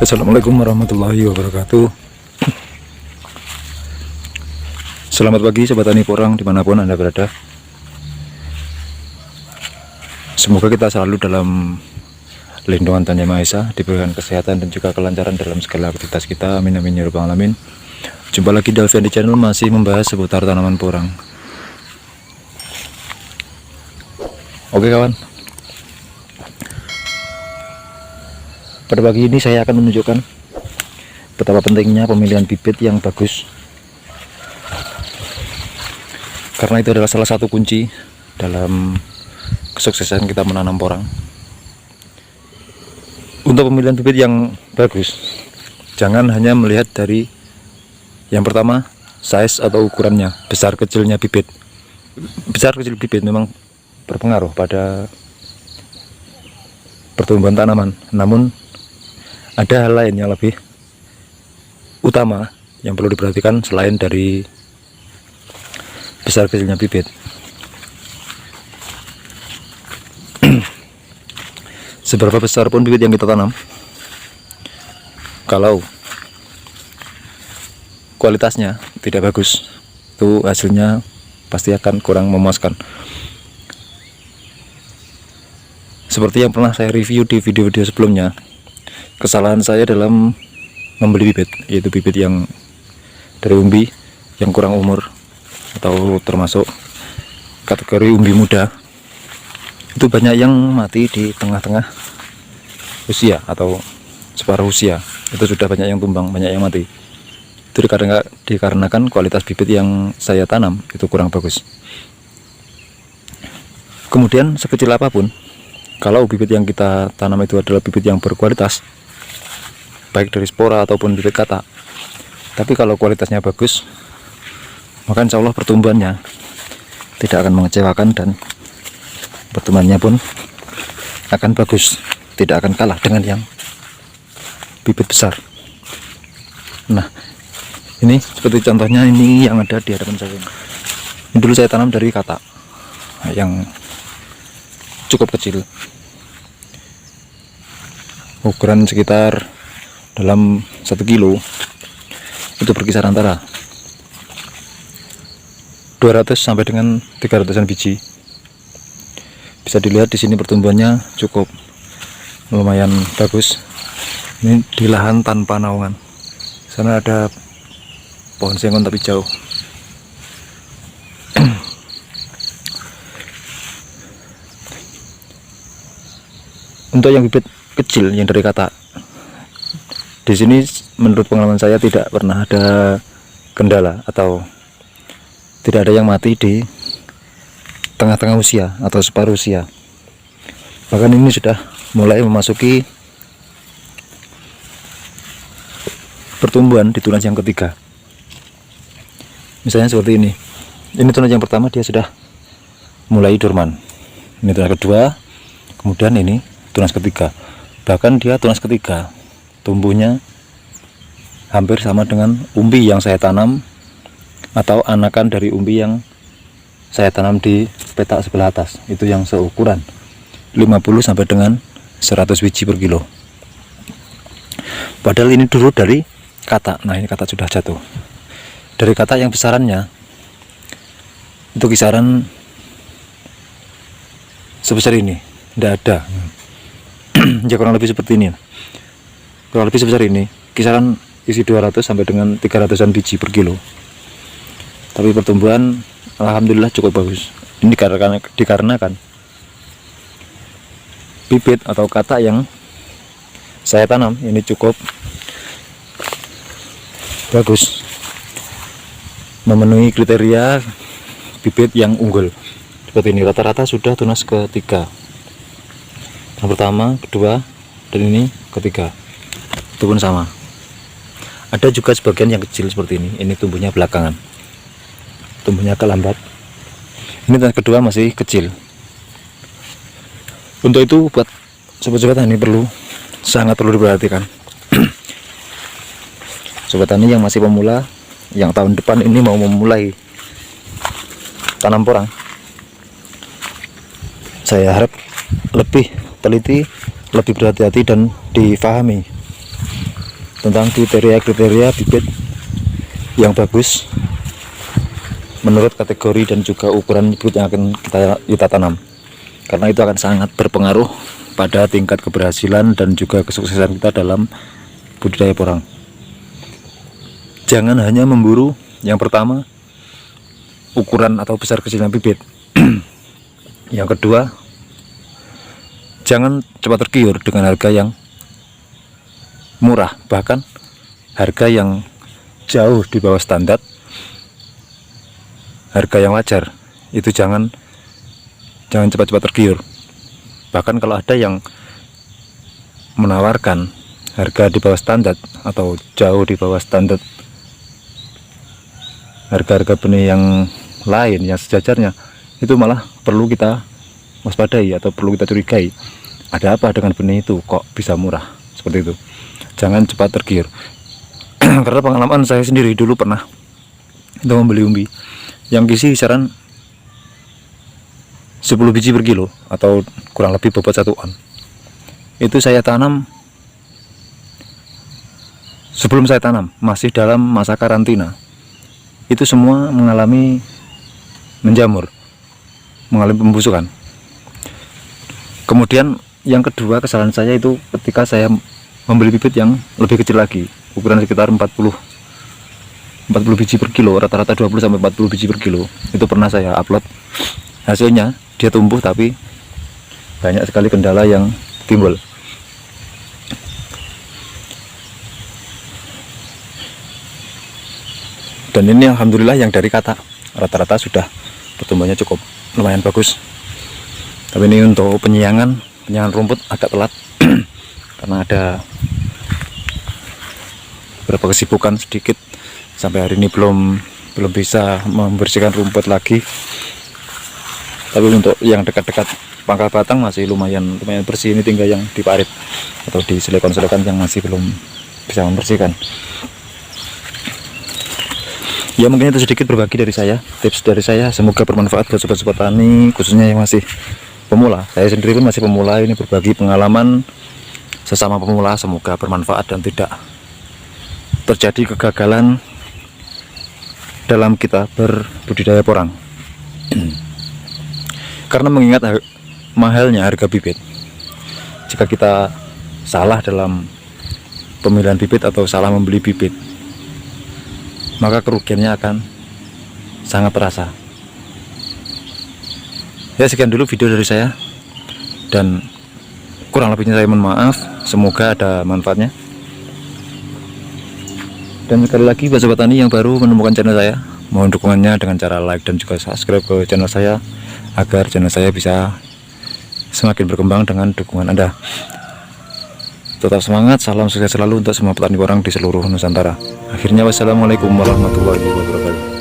Assalamualaikum warahmatullahi wabarakatuh. Selamat pagi sobat tani porang dimanapun Anda berada. Semoga kita selalu dalam lindungan Tuhan Yang Maha Esa, diberikan kesehatan dan juga kelancaran dalam segala aktivitas kita. Amin amin ya rabbal alamin. Jumpa lagi di Alfian di channel, masih membahas seputar tanaman porang. Oke kawan, pada pagi ini saya akan menunjukkan betapa pentingnya pemilihan bibit yang bagus, karena itu adalah salah satu kunci dalam kesuksesan kita menanam porang. Untuk pemilihan bibit yang bagus, jangan hanya melihat dari yang pertama, size atau ukurannya, besar kecilnya bibit. Besar kecil bibit memang berpengaruh pada pertumbuhan tanaman, namun ada hal lain yang lebih utama yang perlu diperhatikan selain dari besar kecilnya bibit. Seberapa besar pun bibit yang kita tanam, kalau kualitasnya tidak bagus, itu hasilnya pasti akan kurang memuaskan. Seperti yang pernah saya review di video-video sebelumnya, kesalahan saya dalam membeli bibit, yaitu bibit yang dari umbi yang kurang umur atau termasuk kategori umbi muda, itu banyak yang mati di tengah-tengah usia atau separuh usia. Itu sudah banyak yang tumbang, banyak yang mati. Itu dikarenakan kualitas bibit yang saya tanam itu kurang bagus. Kemudian sekecil apapun, kalau bibit yang kita tanam itu adalah bibit yang berkualitas, baik dari spora ataupun bibit kata, tapi kalau kualitasnya bagus, maka insya Allah pertumbuhannya tidak akan mengecewakan dan pertumbuhannya pun akan bagus, tidak akan kalah dengan yang bibit besar. Nah, ini seperti contohnya ini yang ada di hadapan saya. Ini dulu saya tanam dari kata yang cukup kecil, ukuran sekitar dalam 1 kilo itu berkisar antara 200 sampai dengan 300an biji. Bisa dilihat di sini pertumbuhannya cukup lumayan bagus. Ini di lahan tanpa naungan. Sana ada pohon sengon tapi jauh. Untuk yang bibit kecil yang dari kata, di sini menurut pengalaman saya tidak pernah ada kendala atau tidak ada yang mati di tengah-tengah usia atau separuh usia. Bahkan ini sudah mulai memasuki pertumbuhan di tunas yang ketiga. Misalnya seperti ini. Ini tunas yang pertama dia sudah mulai dorman. Ini tunas kedua, kemudian ini tunas ketiga. Bahkan dia tunas ketiga tumbuhnya hampir sama dengan umbi yang saya tanam atau anakan dari umbi yang saya tanam di petak sebelah atas, itu yang seukuran 50 sampai dengan 100 biji per kilo. Padahal ini dulu dari kata. Nah, ini kata sudah jatuh. Dari kata yang besarannya itu kisaran sebesar ini, tidak ada. Ya kurang lebih seperti ini, kurang lebih sebesar ini, kisaran isi 200 sampai dengan 300an biji per kilo. Tapi pertumbuhan alhamdulillah cukup bagus. Ini dikarenakan bibit atau kata yang saya tanam ini cukup bagus, memenuhi kriteria bibit yang unggul. Seperti ini, rata-rata sudah tunas ketiga. Yang pertama, kedua, dan ini ketiga. Itu pun sama. Ada juga sebagian yang kecil seperti ini tumbuhnya belakangan, tumbuhnya agak lambat. Ini tunas kedua masih kecil. Untuk itu buat sobat-sobat tani sangat perlu diperhatikan. Sobat tani yang masih pemula, yang tahun depan ini mau memulai tanam porang, saya harap lebih teliti, lebih berhati-hati dan difahami tentang kriteria bibit yang bagus menurut kategori dan juga ukuran bibit yang akan kita tanam, karena itu akan sangat berpengaruh pada tingkat keberhasilan dan juga kesuksesan kita dalam budidaya porang. Jangan hanya memburu yang pertama ukuran atau besar kecilnya bibit. Yang kedua, jangan cepat tergiur dengan harga yang murah, bahkan harga yang jauh di bawah standar, harga yang wajar. Itu jangan cepat-cepat tergiur. Bahkan kalau ada yang menawarkan harga di bawah standar atau jauh di bawah standar harga-harga benih yang lain yang sejajarnya, itu malah perlu kita waspadai atau perlu kita curigai. Ada apa dengan benih itu kok bisa murah seperti itu? Jangan cepat tergiur. Karena pengalaman saya sendiri dulu pernah untuk membeli umbi yang kisi kisaran 10 biji per kilo atau kurang lebih bobot 1 on. Itu saya tanam, sebelum saya tanam masih dalam masa karantina, itu semua mengalami menjamur, mengalami pembusukan. Kemudian yang kedua, kesalahan saya itu ketika saya membeli bibit yang lebih kecil lagi, ukuran sekitar 40 biji per kilo, rata-rata 20-40 biji per kilo. Itu pernah saya upload. Hasilnya dia tumbuh, tapi banyak sekali kendala yang timbul. Dan ini alhamdulillah yang dari kata rata-rata sudah pertumbuhannya cukup lumayan bagus. Tapi ini untuk penyiangan rumput agak telat karena ada beberapa kesibukan sedikit, sampai hari ini belum bisa membersihkan rumput lagi. Tapi untuk yang dekat-dekat pangkal batang masih lumayan bersih. Ini tinggal yang diparit atau di selekon-selekan yang masih belum bisa membersihkan. Ya, mungkin itu sedikit berbagi dari saya, tips dari saya, semoga bermanfaat buat sobat-sobat tani, khususnya yang masih pemula. Saya sendiri pun masih pemula, ini berbagi pengalaman sesama pemula, semoga bermanfaat dan tidak terjadi kegagalan dalam kita berbudidaya porang. Karena mengingat mahalnya harga bibit, jika kita salah dalam pemilihan bibit atau salah membeli bibit, maka kerugiannya akan sangat terasa. Ya, sekian dulu video dari saya, dan kurang lebihnya saya mohon maaf. Semoga ada manfaatnya. Dan sekali lagi buat sobat tani yang baru menemukan channel saya, mohon dukungannya dengan cara like dan juga subscribe ke channel saya, agar channel saya bisa semakin berkembang dengan dukungan Anda. Tetap semangat, salam sukses selalu untuk semua petani porang di seluruh Nusantara. Akhirnya, wassalamualaikum warahmatullahi wabarakatuh.